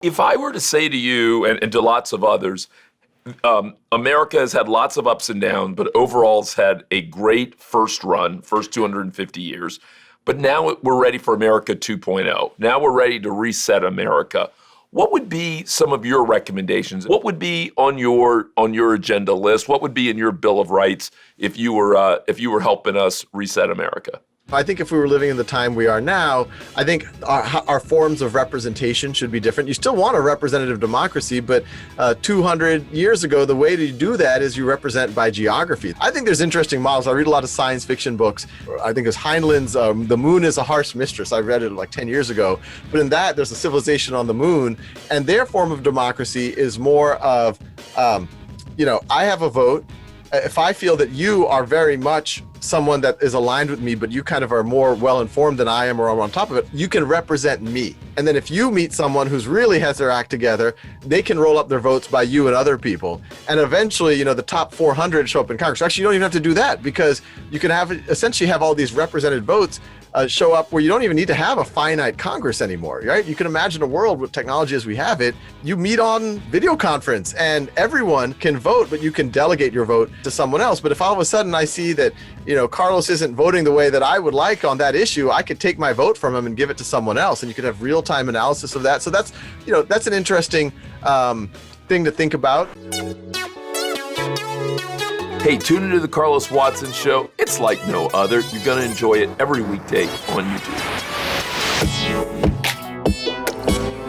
If I were to say to you and to lots of others, America has had lots of ups and downs, but overall has had a great first 250 years. But now we're ready for America 2.0. Now we're ready to reset America. What would be some of your recommendations? What would be on your agenda list? What would be in your Bill of Rights if you were helping us reset America? I think if we were living in the time we are now, I think our forms of representation should be different. You still want a representative democracy, but 200 years ago, the way to do that is you represent by geography. I think there's interesting models. I read a lot of science fiction books. I think it's Heinlein's The Moon is a Harsh Mistress. I read it like 10 years ago. But in that, there's a civilization on the moon, and their form of democracy is more of, I have a vote. If I feel that you are very much someone that is aligned with me, but you kind of are more well-informed than I am or I'm on top of it, you can represent me. And then if you meet someone who's really has their act together, they can roll up their votes by you and other people. And eventually, the top 400 show up in Congress. Actually, you don't even have to do that because you can essentially have all these represented votes show up where you don't even need to have a finite Congress anymore, right? You can imagine a world with technology as we have it. You meet on video conference and everyone can vote, but you can delegate your vote to someone else. But if all of a sudden I see that, Carlos isn't voting the way that I would like on that issue, I could take my vote from him and give it to someone else. And you could have real-time analysis of that. So that's an interesting thing to think about. Hey, tune into the Carlos Watson Show. It's like no other. You're going to enjoy it every weekday on YouTube.